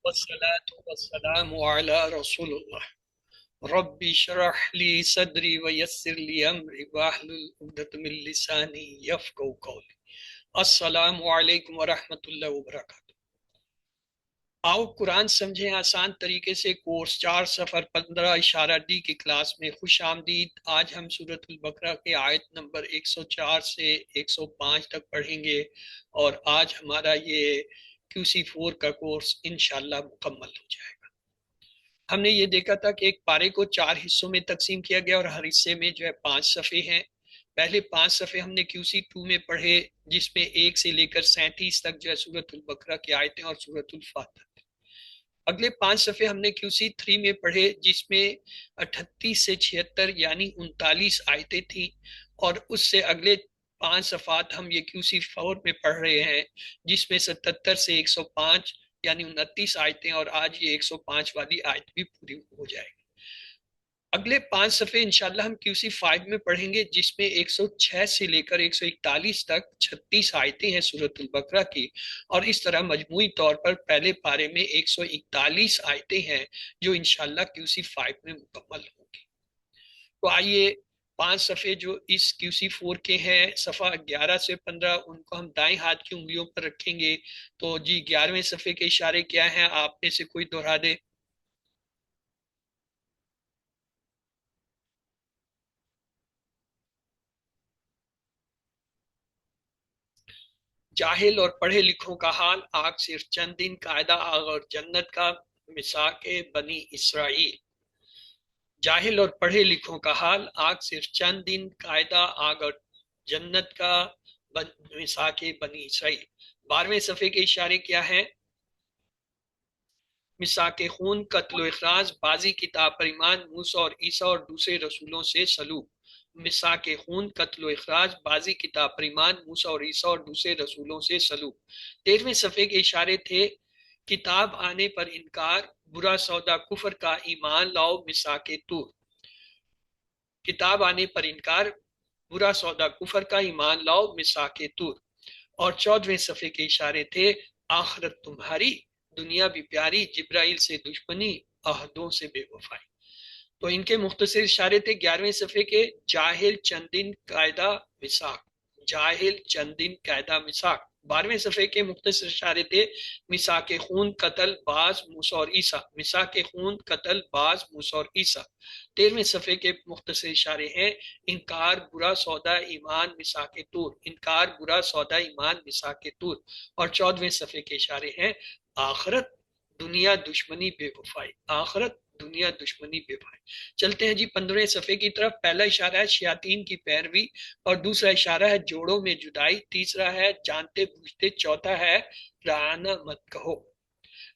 والصلاة والسلام على رسول الله رب اشرح لي صدري ويسر لي أمري واحلل عقدة من لساني يفقهوا قولي. السلام علیکم ورحمۃ اللہ وبرکاتہ۔ آؤ قرآن سمجھیں آسان طریقے سے کورس 4 صفر 15 اشارہ ڈی کی کلاس میں خوش آمدید۔ آج ہم سورۃ البقرہ کے آیت نمبر 104 سے 105 تک پڑھیں گے، اور آج ہمارا یہ QC4 کا کورس انشاءاللہ مکمل ہو جائے گا۔ ہم نے یہ دیکھا تھا کہ ایک پارے کو 4 حصوں میں تقسیم کیا گیا، اور ہر حصے میں جو ہے 5 صفحے ہیں۔ پہلے 5 صفحے ہم نے QC2 میں پڑھے، جس میں 1 سے لے کر 37 تک جو ہے سورۃ البقرہ کی آیتیں اور سورۃ الفاتحہ۔ اگلے 5 صفحے ہم نے QC3 میں پڑھے، جس میں 38 سے 76 یعنی 39 آیتیں تھیں، اور اس سے اگلے 5 صفحات ہم یہ QC4 میں پڑھ رہے ہیں، جس میں 77 سے 105 یعنی 29 آیتیں، اور آج یہ 105 والی آیت بھی پوری ہو جائے گی۔ اگلے 5 صفحے انشاءاللہ ہم QC5 میں پڑھیں گے، جس میں 106 سے لے کر 141 تک 36 آیتیں ہیں سورۃ البقرہ کی، اور اس طرح مجموعی طور پر پہلے پارے میں 141 آیتیں ہیں جو انشاءاللہ QC5 میں مکمل ہوں گی۔ تو آئیے 5 صفحے جو اس QC4 کے ہیں، صفحہ 11 سے 15، ان کو ہم دائیں ہاتھ کی انگلیوں پر رکھیں گے۔ تو جی 11ویں صفحے کے اشارے کیا ہیں؟ آپ میں سے کوئی دہرا دے۔ جاہل اور پڑھے لکھوں کا حال، آگ صرف چند دن قاعدہ آگ اور جنت کا مساق بنی اسرائیل۔ جاہل اور پڑھے لکھوں کا حال، آگ صرف چند دن قاعدہ آگ اور جنت کا مساق بنی اسرائیل۔ 12ویں صفحے کے اشارے کیا ہیں؟ مساق خون، قتل و اخراج، بازی کتاب پر ایمان، موسیٰ اور عیسیٰ اور دوسرے رسولوں سے سلوک۔ مساق خون، قتل و اخراج، بازی کتاب پر ایمان، موسیٰ اور عیسیٰ اور دوسرے رسولوں سے سلوک۔ 13ویں صفحے کے اشارے تھے کتاب آنے پر انکار، برا سودا کفر کا، ایمان لاؤ، مساق طور۔ کتاب آنے پر انکار، برا سودا کفر کا، ایمان لاؤ، مساق طور۔ اور 14ویں صفحے کے اشارے تھے آخرت تمہاری، دنیا بھی پیاری، جبرائیل سے دشمنی، عہدوں سے بے وفائی۔ تو ان کے مختصر اشارے تھے 11ویں صفحے کے جاہل چندن قاعدہ مساق، جاہل چندن قاعدہ مساق۔ 12ویں صفحے کے مختصر اشارے تھے مساق خون، قتل، باز، موسیٰ اور عیسیٰ، مساق خون، قتل، باز، موسیٰ اور عیسیٰ۔ 13ویں صفحے کے مختصر اشارے ہیں انکار، برا سودا، ایمان، مساق طور، انکار، برا سودا، ایمان، مساق طور۔ اور 14ویں صفحے کے اشارے ہیں آخرت، دنیا، دشمنی، بے وفائی، آخرت، دنیا، دشمنی، بے وفائی۔ چلتے ہیں جی 15ویں صفحے کی طرف۔ پہلا اشارہ ہے شیاطین کی پیروی، اور دوسرا اشارہ ہے جوڑوں میں جدائی، تیسرا ہے جانتے بوجھتے، چوتھا ہے رعانہ مت کہو۔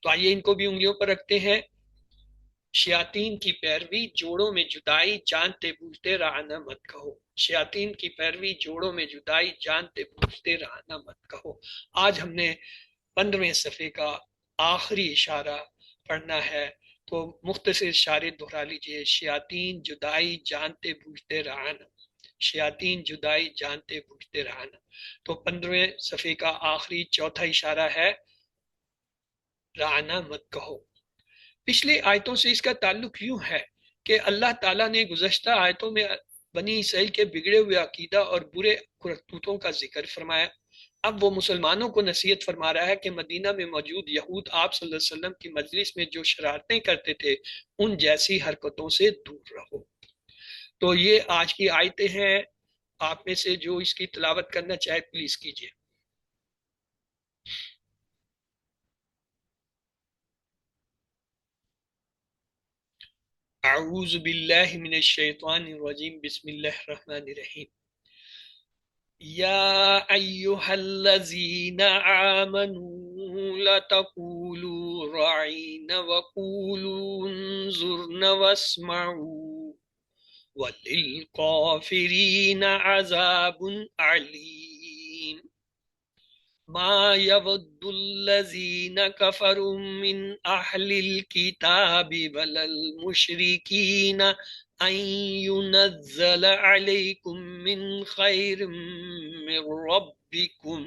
تو آئیے ان کو بھی انگلیوں پر رکھتے ہیں۔ شیاطین کی پیروی، جوڑوں میں جدائی، جانتے بوجھتے رعانہ مت کہو۔ شیاطین کی پیروی، جوڑوں میں جدائی، جانتے بوجھتے رعانہ مت کہو۔ آج ہم نے 15ویں صفحے کا آخری اشارہ پڑھنا ہے، تو مختصر اشارے دہرا لیجئے۔ شیاطین، جدائی، جانتے بوجھتے رعانہ، شیاطین، جدائی، جانتے بوجھتے رعانہ۔ تو 15ویں صفحے کا آخری چوتھا اشارہ ہے رعانہ مت کہو۔ پچھلی آیتوں سے اس کا تعلق یوں ہے کہ اللہ تعالیٰ نے گزشتہ آیتوں میں بنی اسرائیل کے بگڑے ہوئے عقیدہ اور برے کرتوتوں کا ذکر فرمایا۔ اب وہ مسلمانوں کو نصیحت فرما رہا ہے کہ مدینہ میں موجود یہود آپ صلی اللہ علیہ وسلم کی مجلس میں جو شرارتیں کرتے تھے، ان جیسی حرکتوں سے دور رہو۔ تو یہ آج کی آیتیں ہیں۔ آپ میں سے جو اس کی تلاوت کرنا چاہے پلیز کیجئے۔ اعوذ باللہ من الشیطان الرجیم، بسم اللہ الرحمن الرحیم۔ یا ایہا الذین آمنوا لا تقولوا رعین وقولوا انظرنا واسمعوا وللکافرین عذاب علیم۔ ما يود الذين كفروا من أهل الكتاب ولا المشركين أن ينزل عليكم من خير من ربكم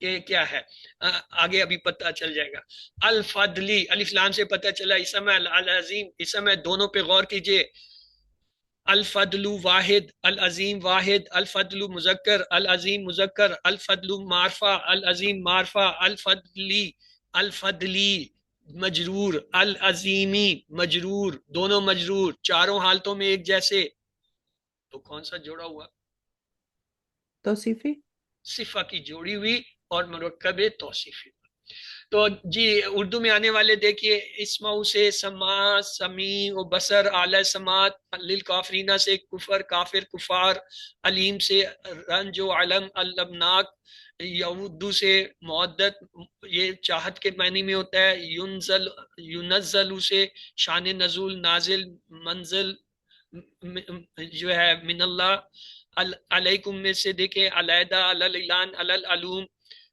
کہ کیا ہے آگے ابھی پتہ چل جائے گا. الفضلی الف لام سے پتہ چلا اسم ہے. العظیم اسم ہے. دونوں پہ غور کیجئے. الفضل واحد العظیم واحد. الفضل مذکر العظیم مذکر. الفضل معرفہ العظیم معرفہ. الفضلی الفضلی مجرور. العظیمی مجرور. دونوں مجرور چاروں حالتوں میں ایک جیسے. تو کون سا جوڑا ہوا؟ توصیفی. صفہ کی جوڑی ہوئی اور مرکب توصیفی. تو جی اردو میں آنے والے دیکھیے. اسمعو سے سما سمیع و بصر اعلی سماعت. للکافرین سے کفر کافر کفار. علیم سے رنج و علم المناک. یودو سے معدت یہ چاہت کے معنی میں ہوتا ہے. ینزل سے شان نزول نازل منزل جو ہے من اللہ. علیکم میں سے دیکھیں علیحدہ علان علوم.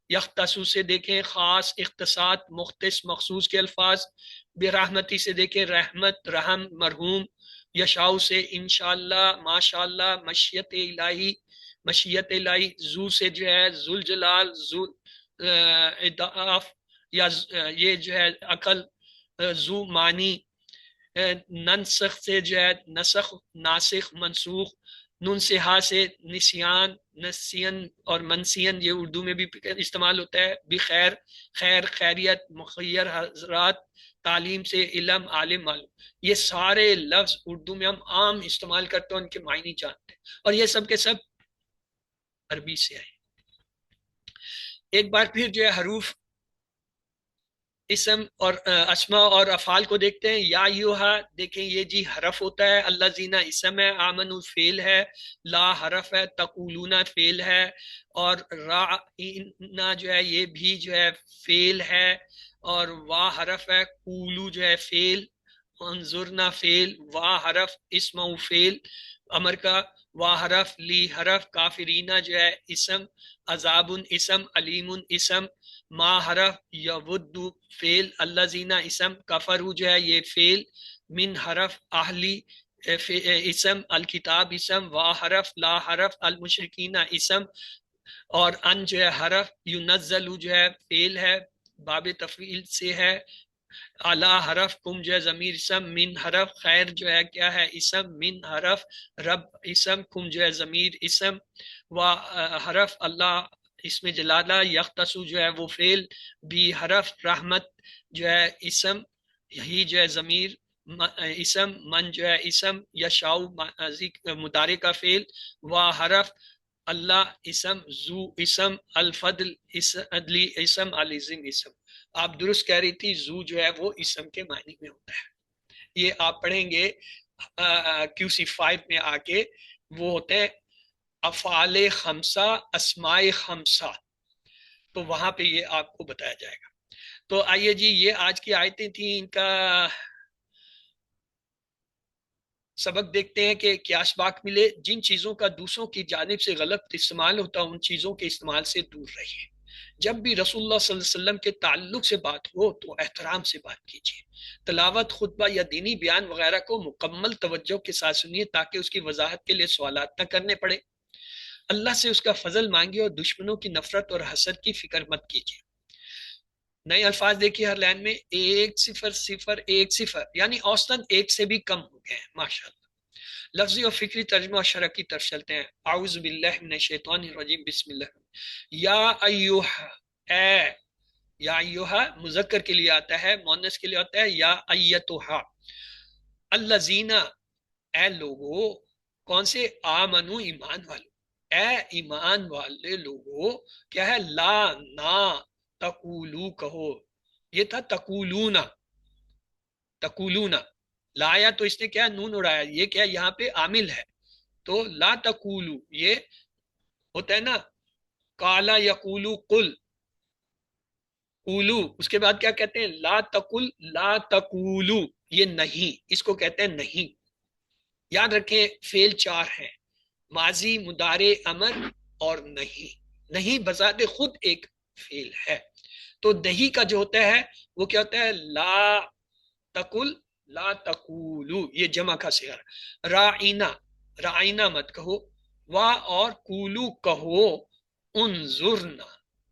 یختصو سے دیکھیں خاص اختصاص مختص مخصوص کے الفاظ. برحمتی سے دیکھیں رحمت رحم مرحوم. یشاؤ سے انشاءاللہ ماشاءاللہ. مشیت الہی مشیت الہی. ذو سے جو ہے ذوالجلال ذو اضاف یا یہ جو ہے عقل. ذو معنی. ننسخ سے جو ہے نسخ ناسخ منسوخ. نون سے ہا سے نسیان نسین اور منسین یہ اردو میں بھی استعمال ہوتا ہے. بخیر خیر خیریت مخیر حضرات. تعلیم سے علم عالم معلوم. یہ سارے لفظ اردو میں ہم عام استعمال کرتے ہیں ان کے معنی جانتے ہیں اور یہ سب کے سب عربی سے آئے. ایک بار پھر جو ہے حروف اسم اور اسما اور افعال کو دیکھتے ہیں. یا ایوہا دیکھیں یہ جی حرف ہوتا ہے. اللہ زینہ اسم ہے. آمنو فعل ہے. لا حرف ہے. تقولون فعل ہے. اور رائنا جو ہے یہ بھی جو ہے فعل ہے. اور وا حرف ہے. قولو جو ہے فعل. انظرنا فعل. وا حرف. اسمعو فعل امر کا. وا حرف. لی حرف. کافرینہ جو ہے اسم. عذاب اسم. علیم اسم. ما حرف. یود فعل. اللہ زینہ اسم. کفرو جو ہے یہ فعل. من حرف. اہلی اسم. الکتاب اسم. وا حرف. لا حرف. المشرکین اسم. اور ان جو ہے حرف. ینزل جو ہے فعل ہے باب تفعیل سے ہے. اعلی حرف. کم جو ہے ضمیر اسم. من حرف. خیر جو ہے کیا ہے اسم. من حرف. رب اسم. کم جو ہے ضمیر اسم. و حرف. اللہ اس میں جلالہ. یختصو جو ہے وہ فعل. بھی حرف. رحمت جو ہے اسم. یہی جو ہے ضمیر اسم. من جو ہے اسم. یشاؤ مضارع کا فعل. و حرف. اللہ اسم. ذو اسم. الفضل عدلی اسم. العظیم اسم. آپ درست کہہ رہی تھی ذو جو ہے وہ اسم کے معنی میں ہوتا ہے. یہ آپ پڑھیں گے QC5 میں آ کے. وہ ہوتے ہیں افعال خمسہ اسماء خمسہ. تو وہاں پہ یہ آپ کو بتایا جائے گا. تو آئیے جی یہ آج کی آیتیں تھیں. ان کا سبق دیکھتے ہیں کہ کیا اسباق ملے. جن چیزوں کا دوسروں کی جانب سے غلط استعمال ہوتا ہے ان چیزوں کے استعمال سے دور رہیے. جب بھی رسول اللہ صلی اللہ علیہ وسلم کے تعلق سے بات ہو تو احترام سے بات کیجیے. تلاوت خطبہ یا دینی بیان وغیرہ کو مکمل توجہ کے ساتھ سنیے تاکہ اس کی وضاحت کے لیے سوالات نہ کرنے پڑے. اللہ سے اس کا فضل مانگیے اور دشمنوں کی نفرت اور حسد کی فکر مت کیجیے. نئے الفاظ دیکھیے ہر لائن میں. 1-0-1-0 یعنی اوسطاً ایک سے بھی کم ہو گئے ہیں. ماشاءاللہ. لفظی اور فکری ترجمہ اور شرح کی طرف چلتے ہیں. اعوذ باللہ من الشیطان الرجیم. بسم اللہ. یا ایوہ اے. یا ایوہ مذکر کے لیے آتا ہے. مؤنث کے لیے آتا ہے یا ایتوہا. الذین اے لوگو. کون سے؟ آمنو ایمان والو. اے ایمان والے لوگو. کیا ہے؟ لا نا تقولو کہو. یہ تھا تقولونا. تقولونا لایا تو اس نے کیا نون اڑایا. یہ کیا یہاں پہ عامل ہے. تو لا تقولو یہ ہوتا ہے نا. کالا یقولو قل. قولو اس کے بعد کیا کہتے ہیں؟ لا تقل لا تقولو. یہ نہیں اس کو کہتے ہیں نہیں. یاد رکھیں فعل 4 ہیں. ماضی مضارع امر اور نہیں. نہیں بذات خود ایک فعل ہے. تو نہیں کا جو ہوتا ہے وہ کیا ہوتا ہے؟ لا تقل لا تقولو. یہ جمع کا صیغہ. رائنا رائنا مت کہو. وا اور قولو کہو. انظرنا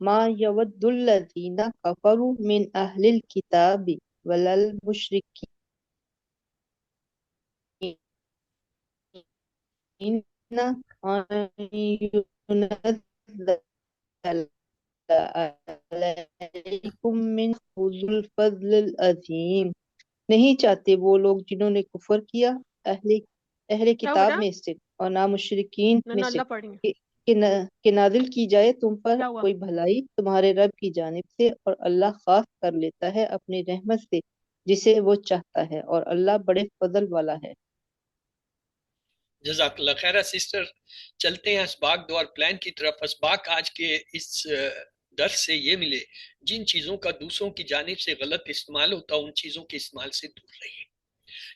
ما يود الذين كفروا من أهل الكتاب ولا المشركين أن ينزل علیکم من ذو الفضل العظیم۔ نہیں چاہتے وہ لوگ جنہوں نے کفر کیا اہل کیا کتاب بیٹا؟ میں سے اور نہ مشرکین میں سے اللہ پڑھیں گے. کہ نازل کی جائے تم پر کیا ہوا؟ کوئی بھلائی تمہارے رب کی جانب سے، اور اللہ خاص کر لیتا ہے اپنی رحمت سے جسے وہ چاہتا ہے، اور اللہ بڑے فضل والا ہے۔ جزاک اللہ خیر سسٹر، چلتے ہیں اسباق دو اور پلان کی طرف۔ اسباق آج کے اس درس سے یہ ملے، جن چیزوں کا دوسروں کی جانب سے غلط استعمال ہوتا ان چیزوں کے استعمال سے دور رہیے۔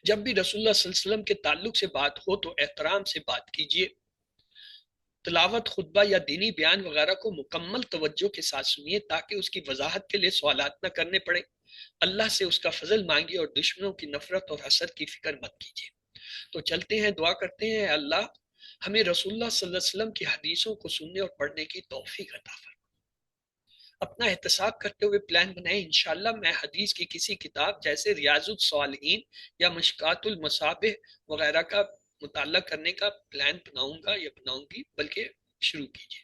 جب بھی رسول اللہ صلی اللہ علیہ وسلم کے تعلق سے بات ہو تو احترام سے بات کیجیے۔ تلاوت، خطبہ یا دینی بیان وغیرہ کو مکمل توجہ کے ساتھ سنیے تاکہ اس کی وضاحت کے لیے سوالات نہ کرنے پڑے۔ اللہ سے اس کا فضل مانگیے اور دشمنوں کی نفرت اور حسد کی فکر مت کیجیے۔ تو چلتے ہیں، دعا کرتے ہیں، اللہ ہمیں رسول اللہ صلی اللہ علیہ وسلم کی حدیثوں کو سننے اور پڑھنے کی توفیق عطا فرمائے۔ اپنا احتساب کرتے ہوئے پلان بنائیں، انشاءاللہ میں حدیث کی کسی کتاب جیسے ریاض الصالحین یا مشکات المصابیح وغیرہ کا مطالعہ کرنے کا پلان بناؤں گا یا بناؤں گی، بلکہ شروع کیجیے۔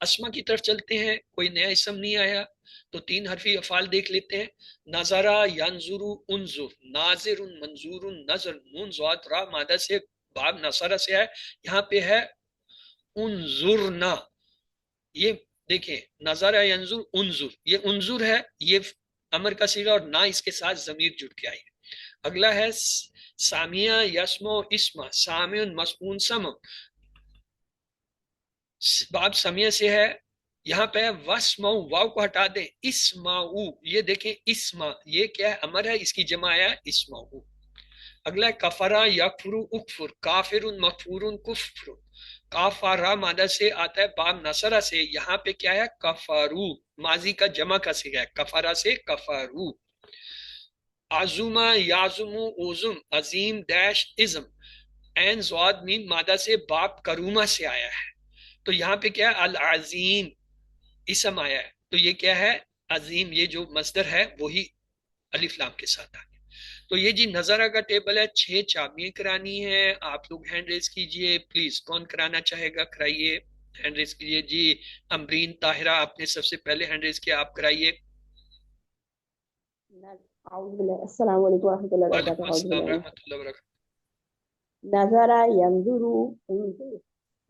اسما کی طرف چلتے ہیں، کوئی نیا اسم نہیں آیا تو 3 حرفی افعال دیکھ لیتے ہیں۔ نظرہ، ینظر، انظر، ناظر، منظور، نظر، نون ضاد را مادہ سے باب نصرہ سے ہے، یہاں پہ ہے انظرنا۔ یہ دیکھیں، نظرہ ینظر انظر، یہ انظر ہے، یہ امر کا صیغہ اور نہ اس کے ساتھ ضمیر جڑ کے آئی ہے۔ اگلا ہے سامیہ یسمع اسما، سامع مسمون سمع، باب سمیع سے ہے، یہاں پہ وسمعو، واو کو ہٹا دیں، اسمعو، یہ دیکھیں اسما، یہ کیا ہے، امر ہے، اس کی جمع آیا اسمعو۔ اگلا ہے کفرا یکفرو اکفر، کافر مغفور کفر، کافرا مادہ سے آتا ہے باب نصرہ سے، یہاں پہ کیا ہے کفارو، ماضی کا جمع کا صیغہ ہے، کفرا سے کفارو۔ عظمہ یعظمو اوزم، عظیم ڈیش ازم، عین زواد میم مادہ سے باب کرومہ سے آیا ہے، تو یہاں پہ کیا ہے العظیم اسم آیا ہے، تو یہ کیا ہے عظیم، یہ جو مصدر ہے وہی الف لام کے ساتھ آ گیا۔ تو یہ جی نظرہ کا ٹیبل ہے، 6 چابیاں کرانی ہیں، آپ لوگ ہینڈ ریز کیجئے پلیز، کون کرانا چاہے گا کرائیے، ہینڈ ریز کیجئے جی۔ امرین طاہرہ آپ نے سب سے پہلے ہینڈ ریز کیا، آپ کرائیے۔ السلام علیکم ورحمۃ اللہ وعلیکم وبرکاتہ۔ السلام ورحمۃ اللہ وبرکاتہ۔ نظر ینظر انظر،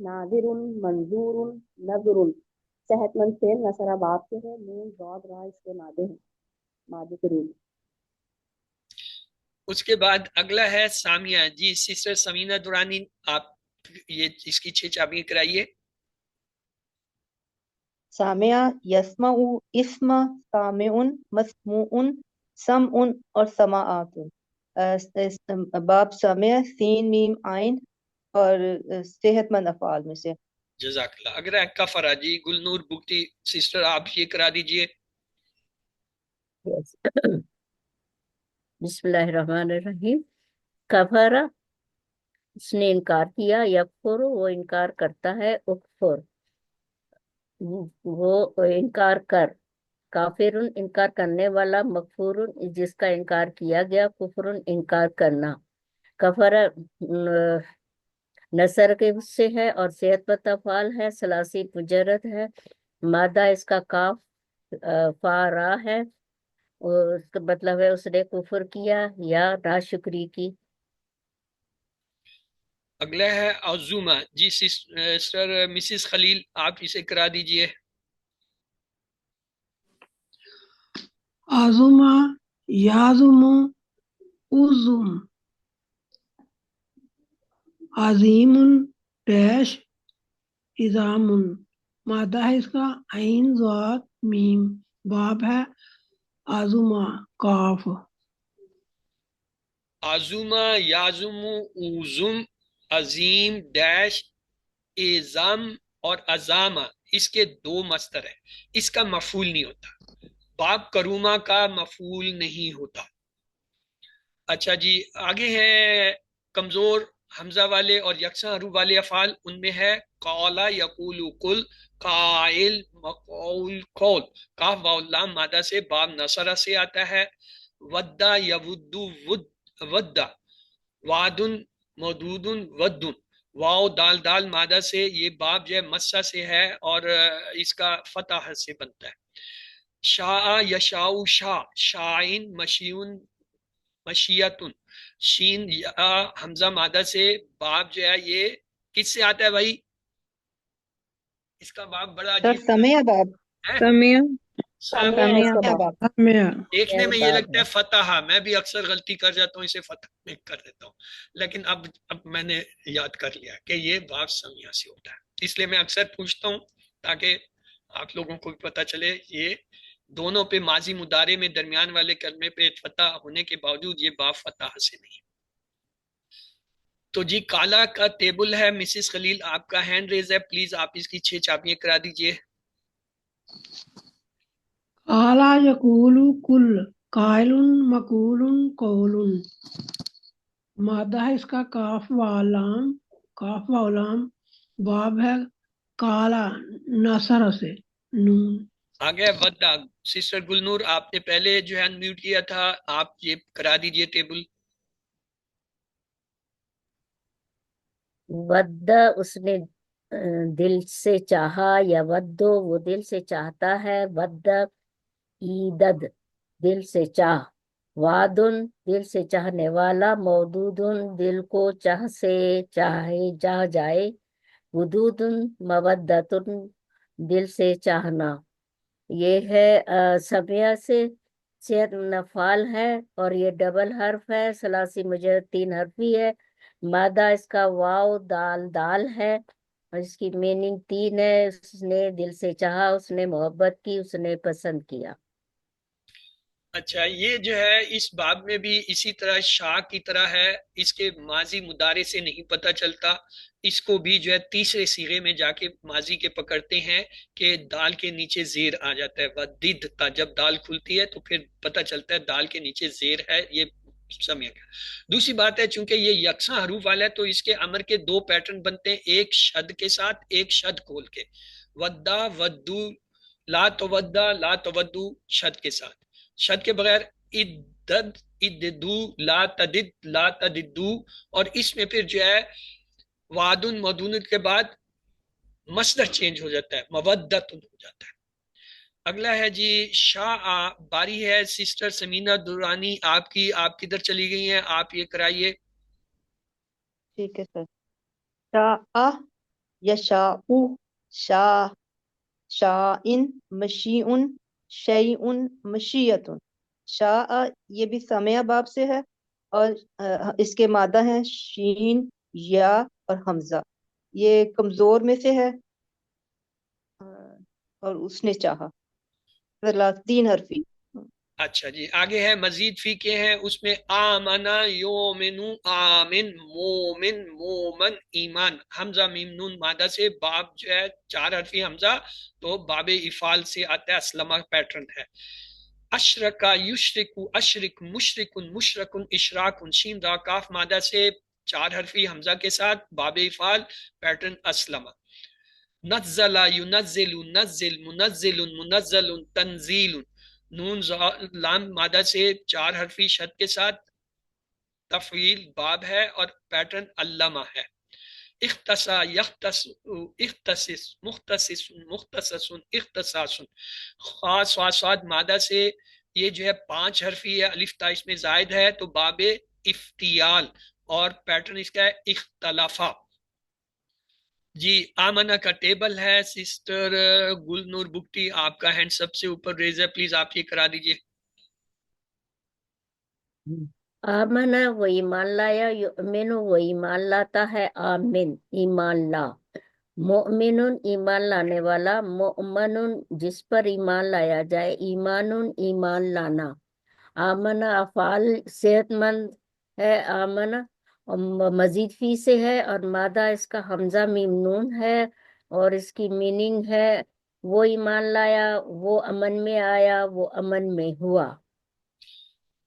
ناظر منظور نظر، صحت مند سے نصرہ باب سے ہے، نون ضاد را اس کے مادے ہیں، مادے کے روپ۔ اس کے بعد اگلا ہے سامیہ، جی سسٹر سمینہ دورانی، آپ یہ اس کی 6 چابیاں کرائیے۔ سامع یسمع اسم، سامع مسموع سمع اور سماعات۔ باب سامع سین میم عین اور صحت مند افعال میں سے۔ جزاک اللہ۔ اگر کفرا، جی گلنور بگٹی سسٹر آپ یہ کرا دیجئے۔ Yes. بسم اللہ الرحمن الرحیم۔ کفر، اس نے انکار کیا، یکفر وہ انکار کرتا ہے، اکفر وہ انکار کر، کافر انکار کرنے والا، مغفور جس کا انکار کیا گیا، کفر انکار کرنا۔ کفر نصر کے سے ہے اور صحت مند افعال ہے، ثلاثی مجرد ہے، مادہ اس کا کاف فارا ہے، اور اس کا مطلب ہے اس نے کفر کیا یا ناشکری کی۔ اگلا ہے عظومہ، جی سسٹر مسز خلیل آپ اسے کرا دیجئے۔ عظمہ یعظم عظم، عظیم ڈیش عظام، مادہ ہے اس کا عین ضاد میم، باب ہے عظمہ کاف۔ عظومہ یعظم اوزم، عظیم ڈیش اعظم اور عظامہ، اس کے 2 مصدر ہیں، اس کا مفعول نہیں ہوتا، باب کرومہ کا مفعول نہیں ہوتا۔ اچھا جی، آگے ہے کمزور حمزہ والے اور یکساں حروف والے افعال ان میں ہے قولا یقول قل، قائل مقول قول، کاف واو لام مادہ سے، باب نصرہ سے آتا ہے، ودا یود ودا، وعدن مودود ودن، واو دال دال مادہ سے، یہ باب جو ہے مسا سے ہے اور اس کا فتح سے بنتا ہے، شاء یشاء شاء، شاعن مشیون مشیتن، شین یا حمزہ مادہ سے، باب جو ہے یہ کس سے آتا ہے بھائی؟ اس کا باب بڑا سر عجیب سمع باب ہے، سمیع سمیع ہے اس کا سمع باب، باب میں دیکھنے میں یہ باب لگتا ہے۔ ہے فتح، میں بھی اکثر غلطی کر جاتا ہوں، اسے فتح میں کر دیتا ہوں، لیکن اب میں نے یاد کر لیا کہ یہ باب سمیہ سے ہوتا ہے، اس لیے میں اکثر پوچھتا ہوں تاکہ آپ لوگوں کو بھی پتہ چلے، یہ دونوں پہ ماضی مضارع میں درمیان والے کلمے پہ فتح ہونے کے باوجود یہ باب فتح سے نہیں۔ تو جی کالا کا ٹیبل ہے، مسز خلیل آپ کا ہینڈ ریز ہے، پلیز آپ اس کی 6 چاپیاں کرا دیجئے۔ قالا یقول کل، قائل مقول قول، مادہ ہے اس کا کاف والام، کاف والام، باب ہے کالا نصر سے نون۔ آگے ودا، سسٹر گلنور آپ نے پہلے جو ہے انمیوٹ کیا تھا، آپ یہ کرا دیجئے ٹیبل۔ ود اس نے دل سے چاہا، یا ودو وہ دل سے چاہتا ہے، ود ایدد دل سے چاہ، وعدن دل سے چاہنے والا، مودودن دل کو چاہ سے چاہ جائے، ودودن مودتن دل سے چاہنا، یہ ہے سمیہ سے، صحت نفال ہے اور یہ ڈبل حرف ہے، ثلاثی مجرد 3 حرفی ہے، مادہ اس کا واو دال دال ہے اور اس کی میننگ 3 ہے، اس نے دل سے چاہا، اس نے محبت کی، اس نے پسند کیا۔ اچھا یہ جو ہے اس باب میں بھی اسی طرح شاہ کی طرح ہے، اس کے ماضی مضارع سے نہیں پتہ چلتا، اس کو بھی جو ہے تیسرے صیغے میں جا کے ماضی کے پکڑتے ہیں کہ دال کے نیچے زیر آ جاتا ہے، ودد تا جب دال کھلتی ہے تو پھر پتہ چلتا ہے دال کے نیچے زیر ہے، یہ سمجھ گیا۔ دوسری بات ہے چونکہ یہ یکساں حروف والا ہے تو اس کے امر کے 2 پیٹرن بنتے ہیں، ایک شد کے ساتھ، ایک شد کھول کے، ودا ودو، لا تودہ لا تودو شد کے ساتھ، شد کے بغیر ادد اددو، لا تدد لا تددو، اور اس میں پھر جو ہے وعدن مودون کے بعد مصدر چینج ہو جاتا ہے، مودت ہو جاتا ہے۔ اگلا ہے جی شاء، باری ہے سسٹر سمینہ دورانی آپ کی، آپ کدھر چلی گئی ہیں، آپ یہ کرائیے۔ ٹھیک ہے سر، شاء یشاء، شاء شاءن مشیئن، شیئن مشیتن، شاء یہ بھی سمیہ باب سے ہے اور اس کے مادہ ہیں شین، یا اور حمزہ، یہ کمزور میں سے ہے اور اس نے چاہا، 3 حرفی۔ اچھا جی آگے ہے مزید فی کے ہیں، اس میں آمنا یومنو، آمن مومن مومن ایمان، حمزہ میم نون مادہ سے، باب جو ہے 4 حرفی حمزہ تو باب افعال سے آتا ہے، اسلمہ پیٹرن ہے، اشرکا یشرکو، اشرک مشرکن مشرکن اشراکن، شین را کاف مادہ سے 4 حرفی حمزہ کے ساتھ، باب افعال پیٹرن اسلمہ، نزل ینزل نزل منزل منزل تنزیل، نون لام مادہ سے 4 حرفی شد کے ساتھ، تفعیل باب ہے اور پیٹرن علامہ ہے، اختصا یختص اختصص مختصص مختصص اختصاص، خاص صاد مادہ سے، یہ جو ہے 5 حرفی ہے، الف تا اس میں زائد ہے تو باب افتیال اور پیٹرن اس کا ہے اختلافہ۔ جی آمنہ کا ٹیبل ہے، سسٹر گل نور بکٹی آپ کا ہینڈ سب سے اوپر ریز ہے، پلیز آپ یہ کرا دیجئے۔ آمنا وہ ایمان لایا، یؤمن وہ ایمان لاتا ہے، آمن ایمان لا، مؤمن ایمان لانے والا، مؤمن جس پر ایمان لایا جائے، ایمان ایمان لانا، آمنا افعال صحت مند ہے، آمنا مزید فی سے ہے اور مادہ اس کا حمزہ میم نون ہے اور اس کی میننگ ہے وہ ایمان لایا، وہ امن میں آیا، وہ امن میں ہوا۔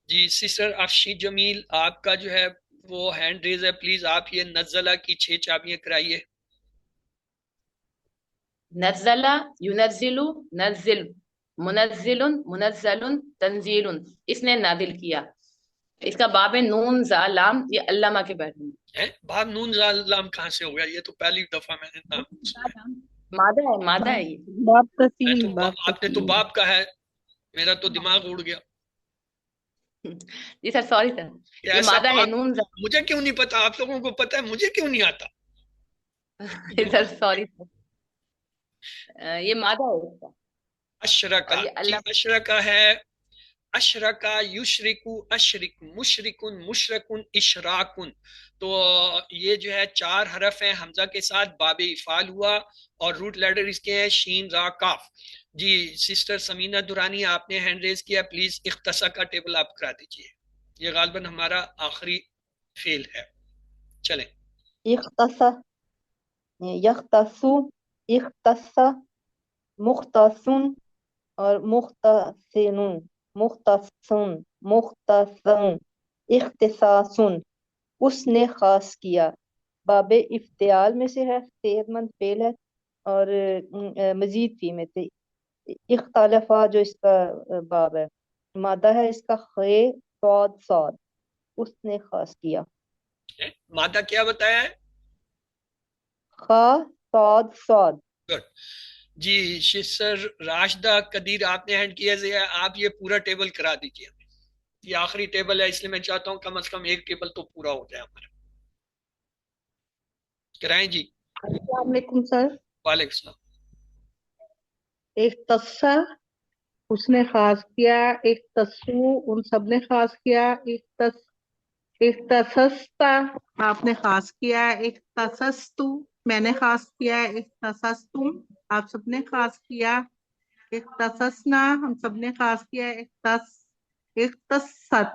جی سسٹر افشی جمیل آپ کا جو ہے وہ ہینڈ ریز ہے، پلیز آپ یہ نزلہ کی 6 چابیاں کرائیے. نزل ينزل نزل منزل منزل تنزیل، اس نے نازل کیا. اس کا باب ہے نون زا لام، یہ علامہ کے بیٹھے ہیں. باب نون لام کہاں سے ہو گیا؟ یہ تو پہلی دفعہ میں نے نام سنا. مادہ ہے یہ. باب میں تفصیل، تو باب آپ نے تو تفصیل. باب کا ہے، میرا تو دماغ اڑ گیا. جی سر سوری سر، یہ ایسا مادہ ہے باب نون زا. مجھے کیوں نہیں پتا؟ آپ لوگوں کو پتا ہے، مجھے کیوں نہیں آتا؟ سر سوری سر، یہ مادہ ہے اس کا. اشرکا، اور یہ جی اللہ اشرکا ہے. اشرکا یشرکو، اشرک مشرکن، مشرکن اشراکن. تو یہ جو ہے 4 حرف ہیں حمزہ کے ساتھ، باب افعال ہوا، اور روٹ لیٹر اس کے ہیں شین را کاف. جی سسٹر سمینہ دورانی آپ نے ہینڈ ریز کیا، پلیز اختصا کا ٹیبل آپ کرا دیجئے. یہ غالباً ہمارا آخری فیل ہے. چلیں. اختص یختصو، اختص، مختصن اور مختصن، مختصن، مختصن، اختصاصن، اس نے خاص کیا. باب افتعال میں سے ہے، صحت مند فعل ہے، اور مزید فی میں سے. اختلافا جو اس کا باب ہے، مادہ ہے اس کا خے صاد صاد، اس نے خاص کیا. مادہ کیا بتایا ہے؟ خا صاد صاد. گڈ. جی سسٹر راشدہ قدیر آپ نے ہینڈ کیا ہے، آپ یہ پورا ٹیبل کرا دیجیے. یہ آخری ٹیبل ہے، اس لیے میں چاہتا ہوں کم از کم ایک ٹیبل تو پورا ہو جائے ہمارا. کرائیں جی. السلام علیکم سر. وعلیکم السلام. اختص اس نے خاص کیا، اختصو ان سب نے خاص کیا، اختصصت آپ نے خاص کیا، اختصصتو میں نے خاص کیا، اختصصتم آپ سب نے خاص کیا، اختصصنا ہم سب نے خاص کیا، اختصت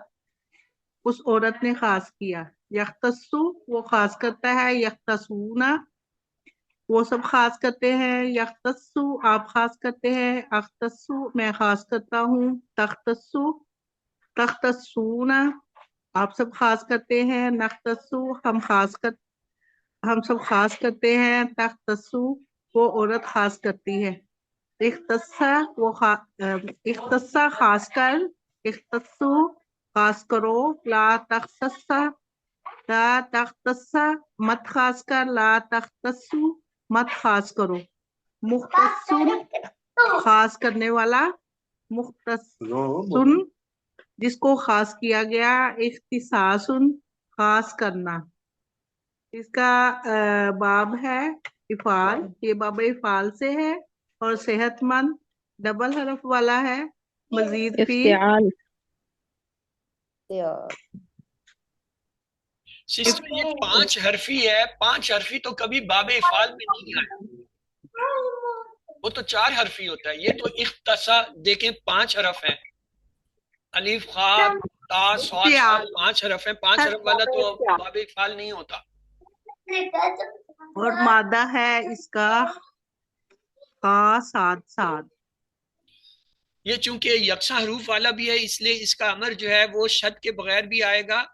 اس عورت نے خاص کیا. یختصو وہ خاص کرتا ہے، یختصونا وہ سب خاص کرتے ہیں، یختصو آپ خاص کرتے ہیں، اختصو میں خاص کرتا ہوں، تختصو تختصونا آپ سب خاص کرتے ہیں، نختصو ہم سب خاص کرتے ہیں، تختصو وہ عورت خاص کرتی ہے. اختصا اختصا خاص کر، اختصو خاص کرو، لا تختصا لا تختصا مت خاص کر، لا تختصو مت خاص کرو. مختصن خاص کرنے والا، مختصن جس کو خاص کیا گیا، اختصاصن خاص کرنا. اس کا باب ہے افعال، یہ باب افعال سے ہے، اور صحت مند ڈبل حرف والا ہے، مزید فی افتعال. سسٹر یہ 5 حرفی ہے، 5 حرفی تو کبھی باب افعال میں نہیں آیا، وہ تو 4 حرفی ہوتا ہے. یہ تو اختصا دیکھیں 5 حرف ہیں، الف خا تا صاد صاد 5 حرف ہیں. 5 حرف والا تو باب افعال نہیں ہوتا. اور مادہ ہے اس کا خا صاد صاد. یہ چونکہ یکساں حروف والا بھی ہے، اس لیے اس کا امر جو ہے وہ شد کے بغیر بھی آئے گا.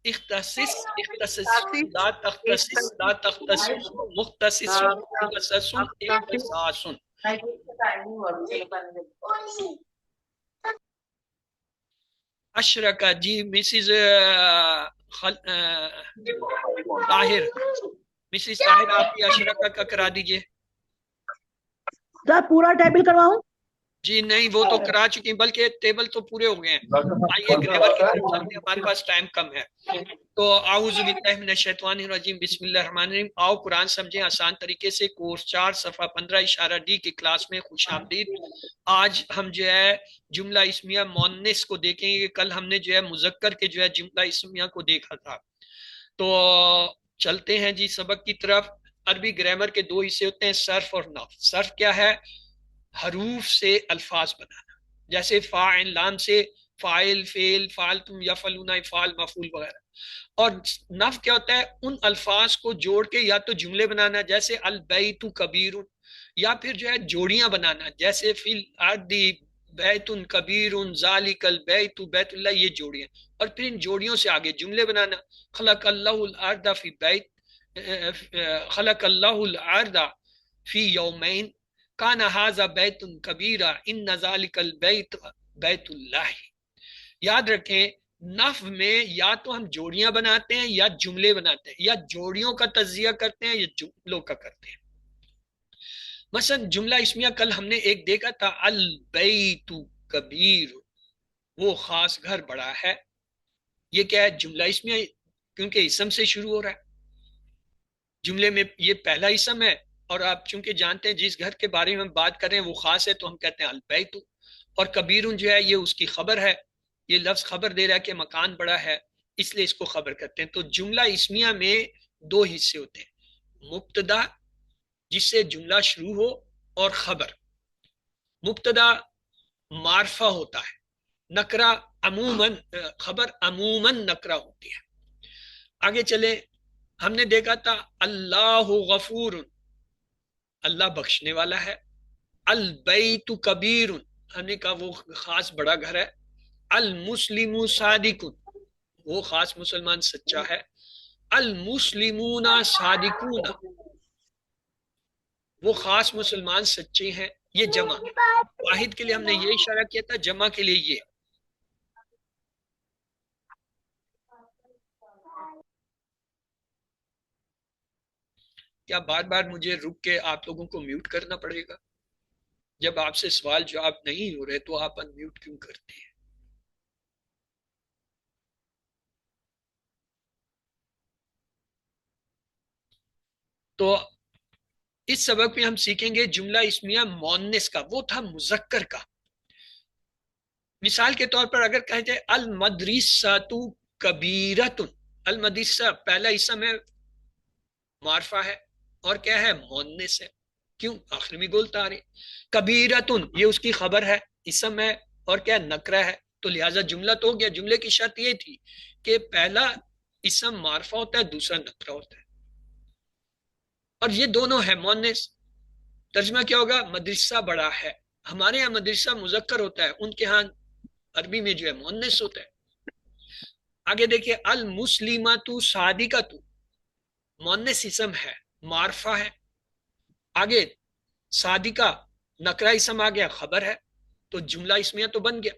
اختصص اختصص، لا تختصص لا تختصص، مختصص مختصص، اختصاص. اشرکا جی مسز طاہر، مسز طاہر آپ کی اشرکا کا کرا دیجئے. سر پورا ٹیبل کرواؤں؟ جی نہیں وہ تو کرا چکی ہیں، بلکہ ٹیبل تو پورے ہو گئے ہیں. آئیے گریمر کی طرف چلتے ہیں، ہمارے پاس ٹائم کم ہے. تو اعوذ باللہ من الشیطان الرجیم، بسم اللہ الرحمن الرحیم. آؤ قرآن سمجھیں آسان طریقے سے. کورس 4 صفحہ 15 اشارہ ڈی کی کلاس میں خوش آمدید. آج ہم جو ہے جملہ اسمیہ مونس کو دیکھیں گے. کل ہم نے جو ہے مذکر کے جو ہے جملہ اسمیہ کو دیکھا تھا. تو چلتے ہیں جی سبق کی طرف. عربی گرامر کے 2 حصے ہوتے ہیں، صرف اور نحو. صرف کیا ہے؟ حروف سے الفاظ بنانا، جیسے فاعل لام سے فاعل، فعل، فعلتم، یفعلون، افعال، مفعول وغیرہ. اور نحو کیا ہوتا ہے؟ ان الفاظ کو جوڑ کے یا تو جملے بنانا، جیسے البیت کبیر، یا پھر جو ہے جوڑیاں بنانا، جیسے فی الارض بیت کبیر ذالک البیت بیت اللہ، یہ جوڑیاں، اور پھر ان جوڑیوں سے آگے جملے بنانا. خلق اللہ الارض فی بیت، خلق اللہ الارض فی یومین کان ھذا بیت کبیرا ان ذالک البیت بیت اللہ. یاد رکھیں نحو میں یا تو ہم جوڑیاں بناتے ہیں یا جملے بناتے ہیں، یا جوڑیوں کا تجزیہ کرتے ہیں یا جملوں کا کرتے ہیں. مثلا جملہ اسمیہ کل ہم نے ایک دیکھا تھا، البیت کبیر، وہ خاص گھر بڑا ہے. یہ کیا ہے؟ جملہ اسمیہ، کیونکہ اسم سے شروع ہو رہا ہے. جملے میں یہ پہلا اسم ہے، اور آپ چونکہ جانتے ہیں جس گھر کے بارے میں ہم بات کر رہے ہیں وہ خاص ہے تو ہم کہتے ہیں البیت. اور کبیر جو ہے یہ اس کی خبر ہے، یہ لفظ خبر دے رہا ہے کہ مکان بڑا ہے، اس لیے اس کو خبر کرتے ہیں. تو جملہ اسمیہ میں دو حصے ہوتے ہیں، مبتدا جس سے جملہ شروع ہو، اور خبر. مبتدا معرفہ ہوتا ہے، نکرہ عموماً، خبر عموماً نکرہ ہوتی ہے. آگے چلے، ہم نے دیکھا تھا اللہ غفور، اللہ بخشنے والا ہے. البیت کبیر، ہم نے کہا وہ خاص بڑا گھر ہے. المسلم صادق، وہ خاص مسلمان سچا ہے. المسلمون صادقون، وہ خاص مسلمان سچے ہیں. یہ جمع، واحد کے لیے ہم نے یہ اشارہ کیا تھا، جمع کے لیے یہ. کیا بار بار مجھے رک کے آپ لوگوں کو میوٹ کرنا پڑے گا؟ جب آپ سے سوال جواب نہیں ہو رہے تو آپ انمیوٹ کیوں کرتے ہیں؟ تو اس سبق میں ہم سیکھیں گے جملہ اسمیہ مؤنث کا، وہ تھا مذکر کا. مثال کے طور پر اگر کہا جائے المدرسۃ کبیرۃ، المدرسہ پہلا اسم ہے، معرفہ ہے، اور کیا ہے؟ مؤنث ہے. کیوں؟ آخر میں گولتا آ رہی. کبیرۃ یہ اس کی خبر ہے، اسم ہے، اور کیا؟ نکرہ ہے. تو لہٰذا جملہ تو ہو گیا. جملے کی شرط یہ تھی کہ پہلا اسم معرفہ ہوتا ہے، دوسرا نکرہ ہوتا ہے، اور یہ دونوں ہے مؤنث. ترجمہ کیا ہوگا؟ مدرسہ بڑا ہے. ہمارے یہاں مدرسہ مذکر ہوتا ہے، ان کے ہاں عربی میں جو ہے مؤنث ہوتا ہے. آگے دیکھیے، المسلمات صادقۃ، مؤنث اسم ہے، معرفہ ہے. آگے صادقہ نکرہ اسم آ گیا، خبر ہے، تو جملہ اسمیہ تو بن گیا.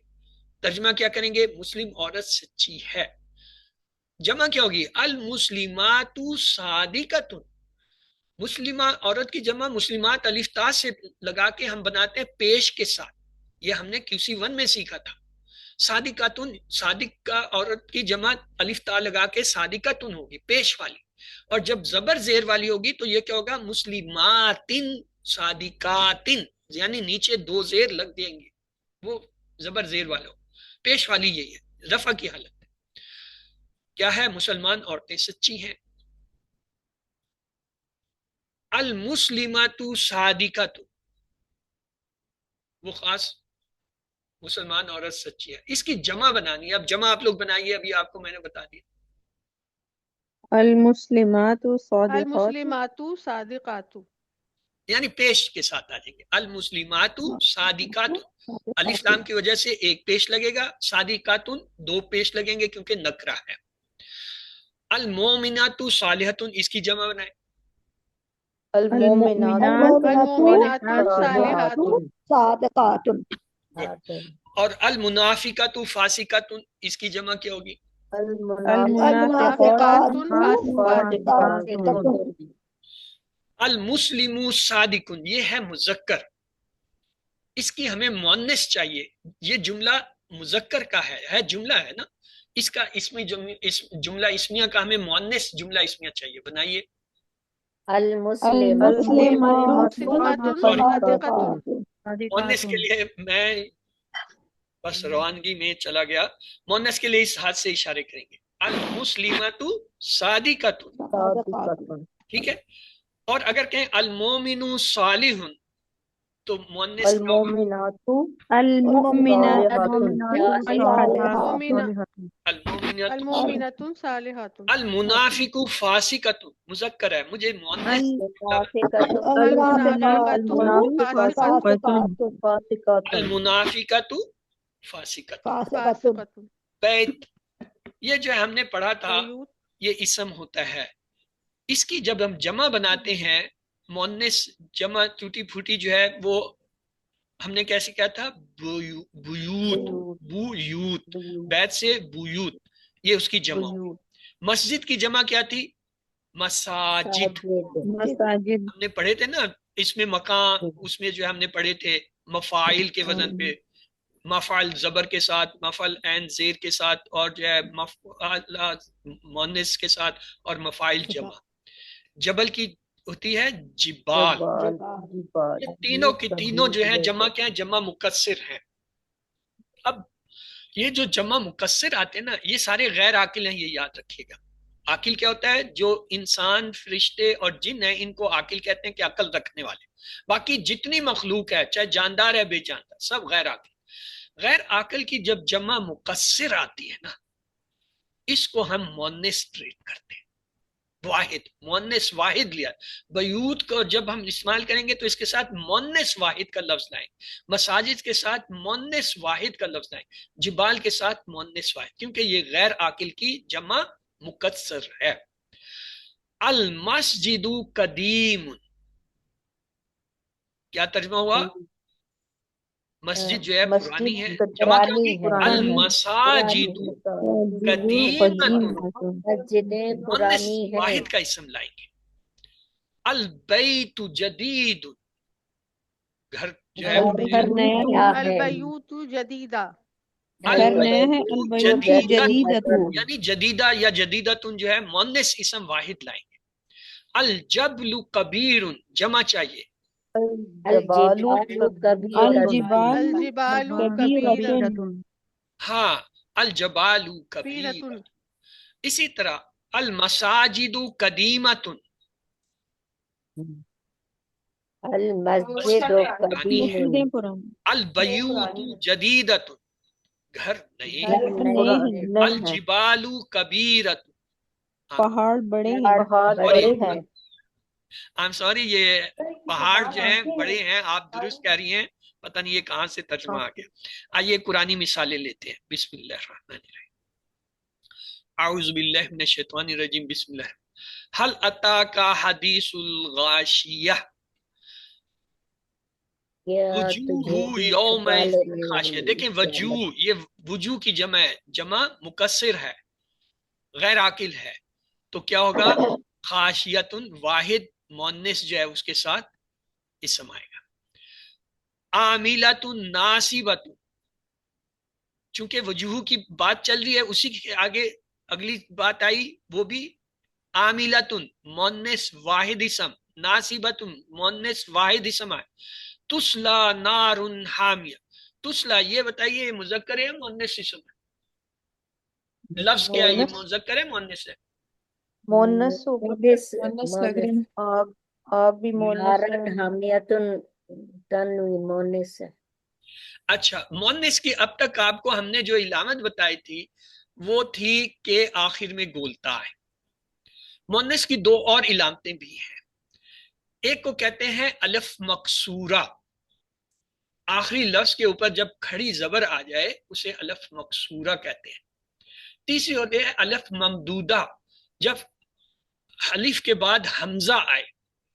ترجمہ کیا کریں گے؟ مسلم عورت سچی ہے. جمع کیا ہوگی؟ المسلمات صادقۃ، مسلمہ عورت کی جمع مسلمات الف تا سے لگا کے ہم بناتے ہیں پیش کے ساتھ. یہ ہم نے QC1 میں سیکھا تھا. صادقاتن، صادق کا عورت کی جمع الف تا لگا کے صادقاتن ہوگی، پیش والی. اور جب زبر زیر والی ہوگی تو یہ کیا ہوگا؟ مسلماتن صادقاتن، یعنی نیچے دو زیر لگ دیں گے، وہ زبر زیر والا ہو. پیش والی یہی ہے، رفع کی حالت ہے. کیا ہے؟ مسلمان عورتیں سچی ہیں. المسلمات صادقۃ، وہ خاص مسلمان عورت سچی ہے. اس کی جمع بنانی ہے. اب جمع آپ لوگ بنائیے، ابھی آپ کو میں نے بتا دیا. المسلمات صادقات، المسلمات صادقات، یعنی پیش کے ساتھ آ جائیں گے. المسلمات صادقات، الف لام کی وجہ سے ایک پیش لگے گا، صادقات دو پیش لگیں گے کیونکہ نکرہ ہے. المومنات صالحات، اس کی جمع بنائیں. المؤمنات صالحات، صادقات. اور المنافقات فاسقات، اس کی جمع کیا ہوگی؟ المنافقات فاسقات. المسلم صادق، یہ ہے مذکر، اس کی ہمیں مؤنث چاہیے. یہ جملہ مذکر کا ہے جملہ ہے نا، اس کا اسمی جملہ اسمیہ کا ہمیں مؤنث جملہ اسمیہ چاہیے. بنائیے. مؤنث کے لیے میں بس روانگی میں چلا گیا. مؤنث کے لیے اس ہاتھ سے اشارے کریں گے. المسلمات صادقۃ، ٹھیک ہے. اور اگر کہیں المومن صالح، تو مؤنث کا المؤمنات المؤمنات الصالحات المؤمنات المؤمنات صالحات المنافق فاسقۃ مذکر ہے، مجھے مؤنث المنافقۃ فاسقۃ فاسقۃ بیت، یہ جو ہم نے پڑھا تھا بیوت یہ اسم ہوتا ہے، اس کی جب ہم جمع بناتے ہیں مؤنث جمع ٹوٹی پھوٹی جو ہے وہ ہم نے کیسے کہا تھا بیوت، بیوت بیت سے بیوت، یہ اس کی جمع ہوئی۔ مسجد کی جمع کیا تھی؟ مساجد، مساجد ہم نے پڑھے تھے نا اس میں مکان، اس میں جو ہم نے پڑھے تھے مفاعل کے وزن پہ، مفعل زبر کے ساتھ، مفعل عین زیر کے ساتھ، اور جو ہے مفعل مؤنث کے ساتھ، اور مفاعل جمع۔ جبل کی ہوتی ہے جبال، یہ تینوں کی تینوں جو ہے جمع کیا ہے؟ جمع مکسر ہیں۔ اب یہ جو جمع مکسر آتے ہیں نا یہ سارے غیر عاقل ہیں، یہ یاد رکھیے گا۔ عاقل کیا ہوتا ہے؟ جو انسان، فرشتے اور جن ہیں ان کو عاقل کہتے ہیں کہ عقل رکھنے والے۔ باقی جتنی مخلوق ہے چاہے جاندار ہے بے جاندار سب غیر عاقل۔ غیر عاقل کی جب جمع مکسر آتی ہے نا اس کو ہم مؤنث ٹریٹ کرتے ہیں، واحد، مؤنث واحد لیا۔ بیوت کو جب ہم استعمال کریں گے تو اس کے ساتھ مؤنث واحد کا لفظ لائیں، مساجد کے ساتھ مؤنث واحد کا لفظ لائیں، جبال کے ساتھ مؤنث واحد، کیونکہ یہ غیر عاقل کی جمع مکسر ہے۔ المسجد قدیم، کیا ترجمہ ہوا؟ مسجد جو ہے پرانی ہے، جمع کیا ہوگی؟ المساجد قدیمۃ، مؤنث واحد کا اسم لائیں گے۔ البیت جدید، گھر جو ہے البیوت جدیدہ، یعنی جدیدہ یا جدیدتن جو ہے مؤنث اسم واحد لائیں گے۔ الجبل کبیر، جمع چاہیے، الجبال کبیرۃ، ہاں الجبال کبیر۔ اسی طرح المساجد قدیمۃ، المسجد قدیم، البیوت جدیدۃ، گھر نہیں، الجبال کبیرۃ، پہاڑ بڑے ہیں I'm sorry یہ پہاڑ جو ہیں بڑے ہیں، آپ درست کہہ رہی ہیں، پتہ نہیں یہ کہاں سے ترجمہ آ گیا۔ آئیے قرآنی مثالیں لیتے ہیں۔ بسم اللہ الرحمن الرحیم، اعوذ باللہ من الشیطان الرجیم، بسم اللہ۔ هل اتاک حدیث الغاشیہ وجوہ یوم خاشیہ۔ دیکھیں وجوہ، یہ وجوہ کی جمع ہے، جمع مکسر ہے، غیر عاقل ہے، تو کیا ہوگا؟ خاشیتن، واحد مؤنث جو ہے اس کے ساتھ اسم آئے گا۔ عاملۃ ناصبۃ، چونکہ وجوہ کی بات چل رہی ہے اسی کے آگے اگلی بات آئی، وہ بھی عاملۃ مؤنث واحد اسم، ناصبۃ مؤنث واحد اسم ہے۔ تسلا نار حامیہ، تسلا یہ بتائیے یہ مذکر ہے مؤنث اسم ہے؟ لفظ کیا ہے؟ یہ مذکر ہے مؤنث ہے؟ مؤنث لگ رہی ہے۔ آگ بھی مؤنث ہے۔ حامیتن تنوین مؤنث ہے۔ اچھا، مؤنث کی اب تک آپ کو ہم نے جو علامت بتائی تھی وہ تھی کہ آخر میں گولتا ہے۔ مؤنث کی دو اور علامتیں بھی ہیں، ایک کو کہتے ہیں الف مکسورہ، آخری لفظ کے اوپر جب کھڑی زبر آ جائے اسے الف مکسورہ کہتے ہیں۔ تیسری ہوتی ہے الف ممدودہ، جب الف کے بعد حمزہ آئے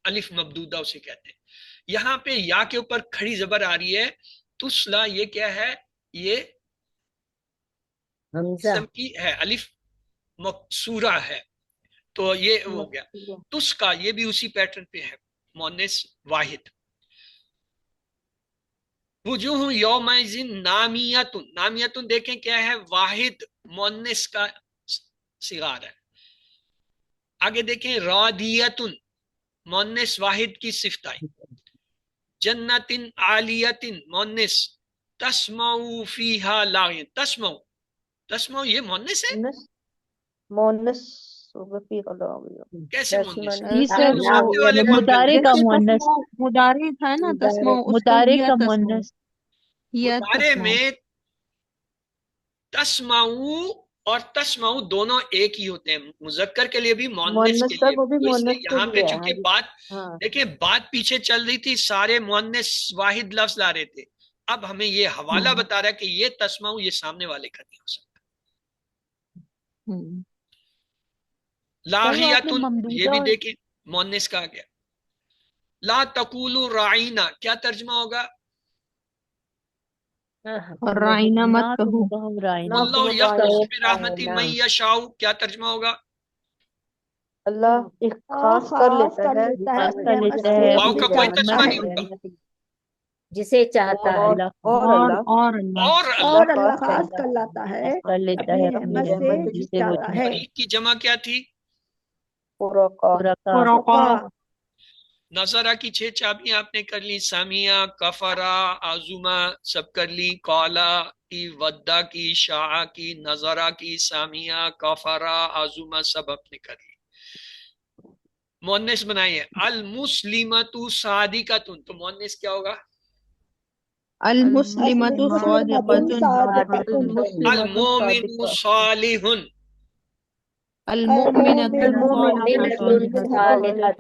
الف ممدودہ اسے کہتے ہیں۔ یہاں پہ یا کے اوپر کھڑی زبر آ رہی ہے، تسلا یہ کیا ہے؟ یہ حمزہ اسم کی ہے، الف مکسورہ ہے، تو یہ ہو گیا۔ تس کا یہ بھی اسی پیٹرن پہ ہے، مؤنث واحد۔ وجوہ یومئذ نامیۃ، نامیۃ دیکھیں کیا ہے؟ واحد مؤنث کا صغار ہے۔ آگے دیکھیں رادیۃ، مؤنث واحد کی صفت آئی۔ جنت عالیۃ مؤنث، تسمع فیہا لاغیا، تسمع، تسمع یہ مؤنث ہے؟ مؤنث وفی غلام کیسے مونس؟ دشمن سر وہ سامنے والے کو مدارے کا جیسے مونس تسمو مدارے تھا نا تسمو، اس کو مدارے یا کا تسمو، مونس یا مدارے تسمو. میں تسمعو اور تسمعو دونوں ایک ہی ہوتے ہیں، مذکر کے لیے بھی مؤنث مونس کے سر لیے وہ بھی. بھی تو اس لیے مونس کے یہاں پہ لیے ہے. ہاں چونکہ جی بات ہاں دیکھیں بات پیچھے چل رہی تھی، سارے مؤنث واحد لفظ لا رہے تھے، اب ہمیں یہ حوالہ بتا رہا ہے کہ یہ تسمعو یہ سامنے والے کا نہیں ہو سکتا. سر وہ آپ نے لاغیتن یہ ممدودہ بھی اور دیکھیں مؤنث کا آ گیا. لا تقولوا راعینا کیا ترجمہ ہوگا؟ اور رائنا مت نہ کہو. تم کہو رائنا اللہ نہ یختص کہو برحمتہ من رائنا. یشاء کیا ترجمہ ہوگا؟ اللہ خاص کر لیتا ہے خاص کر لیتا ہے واؤ کا اپنی کوئی رحمت ترجمہ سے نہیں ہوگا. جسے چاہتا ہے. اللہ اور اللہ اور اللہ اللہ خاص کر لاتا ہے خاص کر لیتا ہے اپنی رحمت سے جسے وہ چاہتا ہے. فریق کی جمع کیا تھی؟ پورا فرقا. نظرہ کی 6 چابیاں آپ نے کر لی، سامیہ، کفرا، عظمہ سب کر لی، قالا کی، ودا کی، شاع کی، نظرہ کی، سامیہ، کفرا، عظمہ سب آپ نے کر لی. مؤنث بنائیے. المسلمۃ صادقۃ تو مؤنث کیا ہوگا؟ المسلمۃ صادقۃ. المؤمن صالح، المؤمنۃ المؤمنۃ صالحۃ. صالحۃ.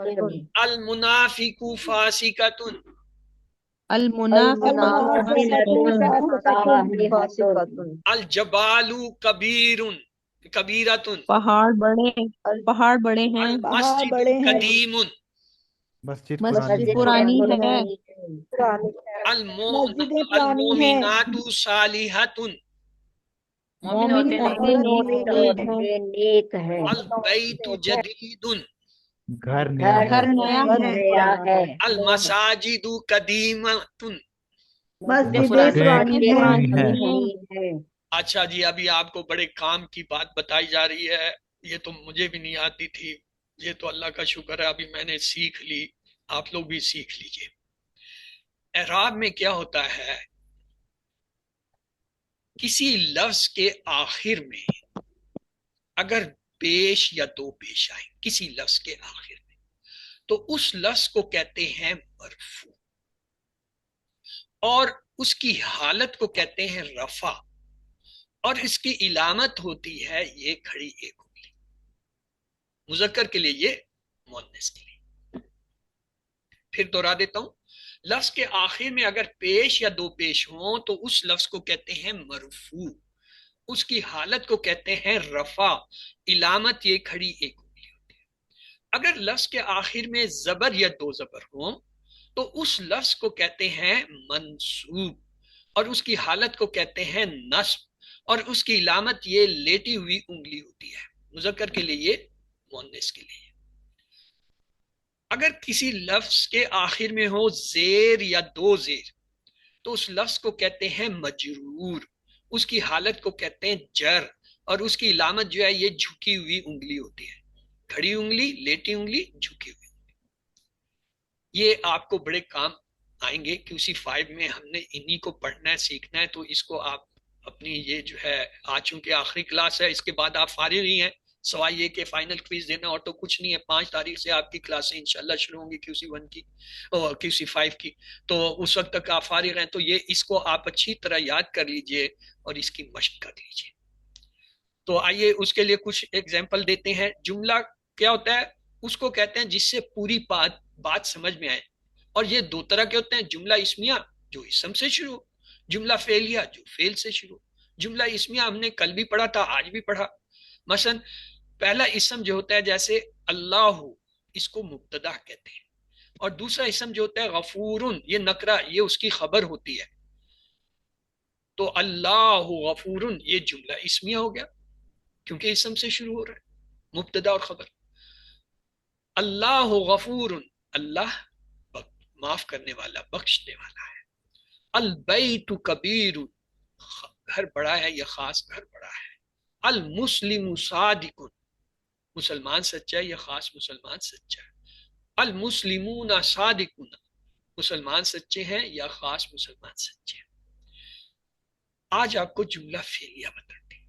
المنافق فاسقۃ، المنافقۃ صالحۃ. الجبال کبیر کبیرۃ، پہاڑ بڑے ہیں. المسجد قدیم، مسجد مسجد پرانی ہے. پرانی ہے. المؤمنات صالحۃ، مومن مومن ہوتے عورتیں نہیں. نیک ہیں. نیک ہے. البیت جدید، گھر نیا ہے. گھر نیا ہے. نیا ہے. المساجد قدیمۃ. مسجد پرانی ہے. ہے. اچھا جی، ابھی آپ کو بڑے کام کی بات بتائی جا رہی ہے، یہ تو مجھے بھی نہیں آتی تھی، یہ تو اللہ کا شکر ہے ابھی میں نے سیکھ لی، آپ لوگ بھی سیکھ لیجئے. اعراب میں کیا ہوتا ہے، کسی لفظ کے آخر میں اگر پیش یا دو پیش آئیں کسی لفظ کے آخر میں، تو اس لفظ کو کہتے ہیں مرفوع، اور اس کی حالت کو کہتے ہیں رفع، اور اس کی علامت ہوتی ہے یہ کھڑی ایک انگلی. مذکر کے لیے یہ، مؤنث کے لیے. پھر دوہرا دیتا ہوں، لفظ کے آخر میں اگر پیش یا دو پیش ہوں تو اس لفظ کو کہتے ہیں مرفوع، اس کی حالت کو کہتے ہیں رفع، علامت یہ کھڑی ایک انگلی ہوتی ہے. اگر لفظ کے آخر میں زبر یا دو زبر ہوں تو اس لفظ کو کہتے ہیں منصوب، اور اس کی حالت کو کہتے ہیں نصب، اور اس کی علامت یہ لیٹی ہوئی انگلی ہوتی ہے. مذکر کے لیے یہ، مؤنث کے لیے. اگر کسی لفظ کے آخر میں ہو زیر یا دو زیر تو اس لفظ کو کہتے ہیں مجرور، اس کی حالت کو کہتے ہیں جر، اور اس کی علامت جو ہے یہ جھکی ہوئی انگلی ہوتی ہے. کھڑی انگلی، لیٹی انگلی، جھکی ہوئی انگلی. یہ آپ کو بڑے کام آئیں گے، QC 5 میں ہم نے انہی کو پڑھنا ہے، سیکھنا ہے. تو اس کو آپ اپنی یہ جو ہے، آج چونکہ آخری کلاس ہے، اس کے بعد آپ فارغ ہی ہیں، سوائے یہ کہ فائنل کوئز دینا اور تو کچھ نہیں ہے. 5 تاریخ سے آپ کی کلاسیں انشاءاللہ شروع ہوں گی QC 1 کی اور QC 5 کی، تو اس وقت تک آپ فارغ ہیں. تو یہ اس کو آپ اچھی طرح یاد کر لیجئے اور اس کی مشق کر لیجئے. تو آئیے اس کے لیے کچھ ایگزامپل دیتے ہیں. جملہ کیا ہوتا ہے، اس کو کہتے ہیں جس سے پوری بات سمجھ میں آئے. اور یہ دو طرح کے ہوتے ہیں، جملہ اسمیہ جو اسم سے شروع، جملہ فعلیہ جو فعل سے شروع. جملہ اسمیہ ہم نے کل بھی پڑھا تھا، آج بھی پڑھا. مثلا پہلا اسم جو ہوتا ہے جیسے اللہ، اس کو مبتدا کہتے ہیں، اور دوسرا اسم جو ہوتا ہے غفورن، یہ نکرہ، یہ اس کی خبر ہوتی ہے. تو اللہ غفورن یہ جملہ اسمیہ ہو گیا کیونکہ اسم سے شروع ہو رہا ہے، مبتدا اور خبر. اللہ غفورن، اللہ معاف کرنے والا، بخشنے والا ہے. البیت کبیر، گھر بڑا ہے یا خاص گھر بڑا ہے. المسلم صادق، مسلمان سچا ہے یا خاص مسلمان سچا ہے. المسلمون صادقون، مسلمان سچے ہیں یا خاص مسلمان سچے ہیں. آج آپ کو جملہ فعلیہ بتاتے ہیں.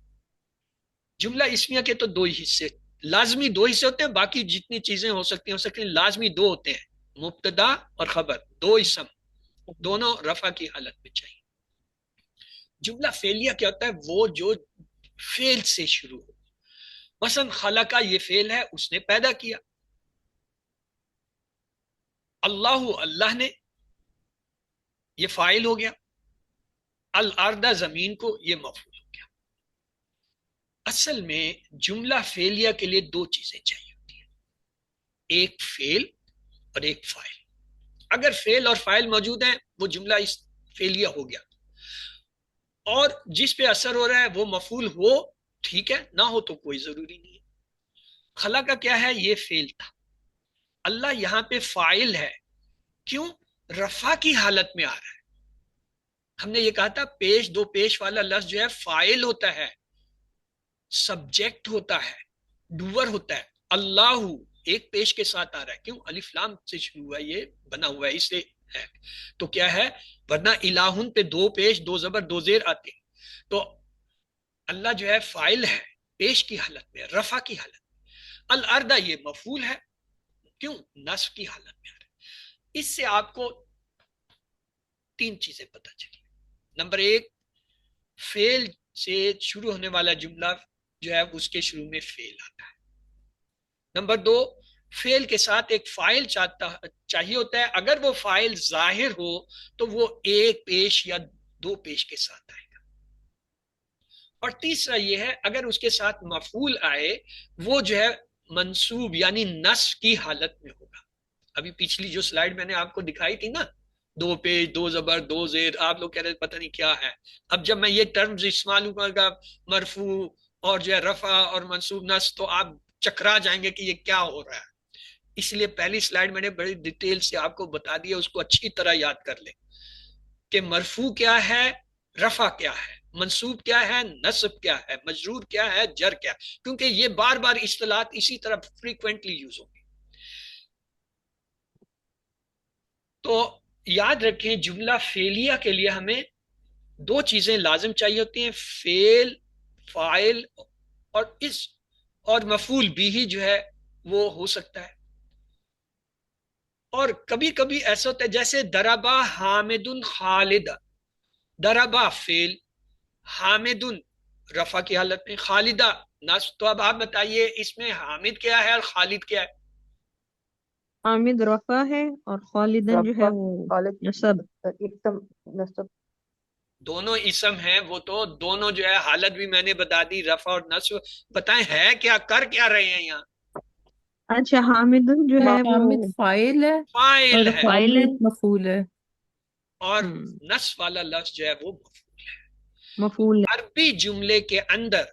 جملہ اسمیہ کے تو دو ہی حصے لازمی دو حصے ہوتے ہیں, باقی جتنی چیزیں ہو سکتی ہیں لازمی دو ہوتے ہیں, مبتدا اور خبر, دو اسم, دونوں رفع کی حالت میں چاہیے. جملہ فعلیہ کیا ہوتا ہے؟ وہ جو فعل سے شروع ہو. مثلا خلقہ یہ فعل ہے, اس نے پیدا کیا. اللہ, اللہ نے, یہ فاعل ہو گیا. الارض, زمین کو, یہ مفعول ہو گیا. اصل میں جملہ فعلیہ کے لیے دو چیزیں چاہیے ہوتی ہیں, ایک فعل اور ایک فاعل. اگر فعل اور فاعل موجود ہیں وہ جملہ اس فعلیہ ہو گیا, اور جس پہ اثر ہو رہا ہے وہ مفعول ہو ٹھیک ہے, نہ ہو تو کوئی ضروری نہیں ہے. خلق کا کیا ہے؟ یہ فعل تھا. اللہ یہاں پہ فاعل ہے, کیوں؟ رفع کی حالت میں آ رہا ہے. ہم نے یہ کہا تھا پیش دو پیش والا لفظ جو ہے فاعل ہوتا ہے, سبجیکٹ ہوتا ہے, ڈوور ہوتا ہے. اللہ ایک پیش کے ساتھ آ رہا ہے, کیوں؟ الف لام سے شروع ہوا ہے, یہ بنا ہوا ہے, اس سے ہے. تو کیا ہے؟ ورنہ الہن پہ دو پیش دو زبر دو زیر آتے ہیں. تو اللہ جو ہے فاعل ہے پیش کی حالت میں, رفع کی حالت میں. الارض یہ مفعول ہے, کیوں؟ نصب کی حالت میں آ رہا ہے. اس سے آپ کو تین چیزیں پتہ چلی. نمبر ایک, فعل سے شروع ہونے والا جملہ جو ہے اس کے شروع میں فعل آتا ہے. نمبر دو, فعل کے ساتھ ایک فاعل چاہیے ہوتا ہے. اگر وہ فاعل ظاہر ہو تو وہ ایک پیش یا دو پیش کے ساتھ آئے گا. اور تیسرا یہ ہے, اگر اس کے ساتھ مفعول آئے وہ جو ہے منصوب یعنی نصب کی حالت میں ہوگا. ابھی پچھلی جو سلائیڈ میں نے آپ کو دکھائی تھی نا, دو پیش دو زبر دو زیر, آپ لوگ کہہ رہے پتہ نہیں کیا ہے. اب جب میں یہ ٹرمز استعمال کروں مرفوع اور جو ہے رفع اور منصوب نصب, تو آپ چکرا جائیں گے کہ یہ کیا ہو رہا ہے. اس لیے پہلی سلائیڈ میں نے بڑی ڈیٹیل سے آپ کو بتا دیا, اس کو اچھی طرح یاد کر لیں کہ مرفوع کیا ہے, رفع کیا ہے, منصوب کیا ہے, نصب کیا ہے, مجرور کیا ہے, جر کیا ہے, کیونکہ یہ بار بار اصطلاحات اسی طرح فریکوینٹلی یوز ہوں گی. تو یاد رکھیں جملہ فعلیہ کے لیے ہمیں دو چیزیں لازم چاہیے ہوتی ہیں, فعل, فاعل, اور مفعول بھی ہی جو ہے وہ ہو سکتا ہے. اور کبھی کبھی ایسا ہوتا ہے جیسے دربا حامد خالد, دربا فعل, حامد رفع کی حالت میں, خالدہ نصب. تو اب آپ بتائیے اس میں حامد کیا ہے اور خالد کیا ہے؟ حامد رفع ہے اور خالدن جو ہے وہ نصب. دونوں اسم ہیں وہ, تو دونوں جو ہے حالت بھی میں نے بتا دی, رفع اور نصب. بتائیں ہے کیا, کر کیا رہے ہیں یہاں؟ اچھا, حامدن جو ہے وہ حامد فاعل ہے فاعل اور ہے, خالد مفعول ہے, اور نصب والا لفظ جو ہے وہ مفعول ہے. مفعول ہے. عربی جملے کے اندر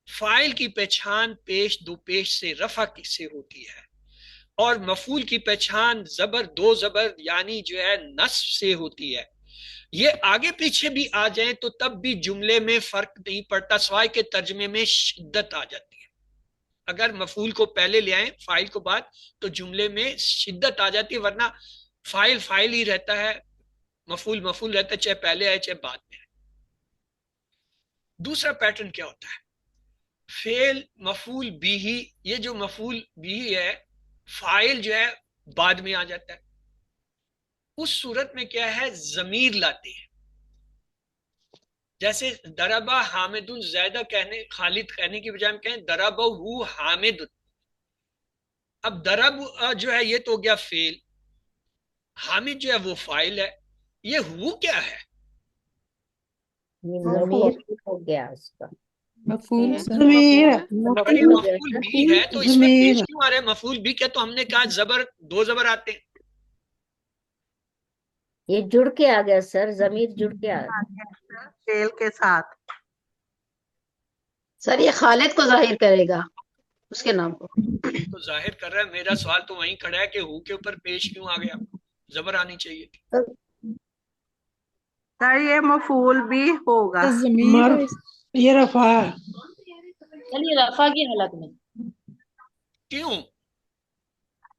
فاعل کی پہچان پیش دو پیش سے رفع سے ہوتی ہے, اور مفعول کی پہچان زبر دو زبر یعنی جو ہے نصب سے ہوتی ہے. یہ آگے پیچھے بھی آ جائیں تو تب بھی جملے میں فرق نہیں پڑتا, سوائے کہ ترجمے میں شدت آ جاتی ہے. اگر مفعول کو پہلے لے آئیں فاعل کو بعد تو جملے میں شدت آ جاتی ہے, ورنہ فاعل فاعل ہی رہتا ہے, مفعول مفعول رہتا ہے, چاہے پہلے آئے چاہے بعد میں آئے. دوسرا پیٹرن کیا ہوتا ہے, فعل مفعول بھی ہی, یہ جو مفعول بھی ہے فاعل جو ہے بعد میں آ جاتا ہے. اس صورت میں کیا ہے, ضمیر لاتے ہیں. جیسے دربا حامد زیادہ کہنے, خالد کہنے کی بجائے ہم کہیں دربا ہو حامد. اب درب جو ہے یہ تو ہو گیا فعل, حامد جو ہے وہ فاعل ہے. یہ ہو کیا ہے؟ ہو گیا اس کا مفعول سے. مفعول بھی ہے تو اس میں پیش کیوں آ رہا ہے مفعول بھی کیا؟ تو ہم نے کہا زبر دو زبر آتے ہیں, یہ جڑ کے آ گیا سر, ضمیر جڑ کے آ گیا فعل کے ساتھ. سر یہ خالد کو ظاہر کرے گا, اس کے نام کو تو ظاہر کر رہا ہے. میرا سوال تو وہیں کھڑا ہے کہ ہو کے اوپر پیش کیوں آ گیا, زبر آنی چاہیے تھی. سر یہ مفعول بھی ہوگا, یہ رفع ہے. چلیے رفع کی حالت میں کیوں؟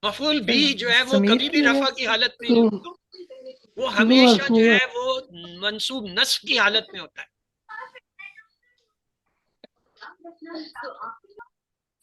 مفعول بھی جو ہے وہ کبھی بھی رفع کی حالت میں نہیں ہوتا, وہ ہمیشہ جو ہے وہ منصوب نصب کی حالت میں ہوتا ہے.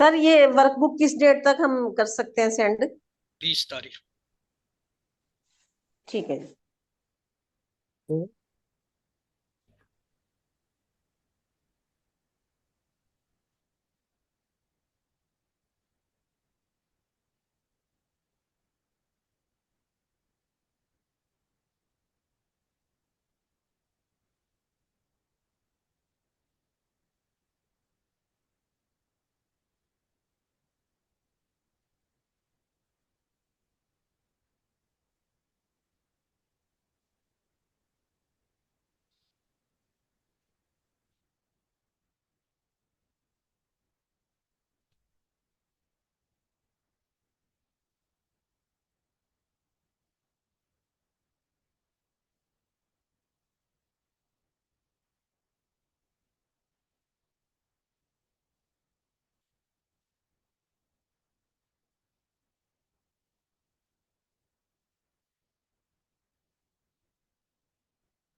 سر یہ ورک بک کس ڈیٹ تک ہم کر سکتے ہیں سینڈ؟ 20 تاریخ. ٹھیک ہے جی.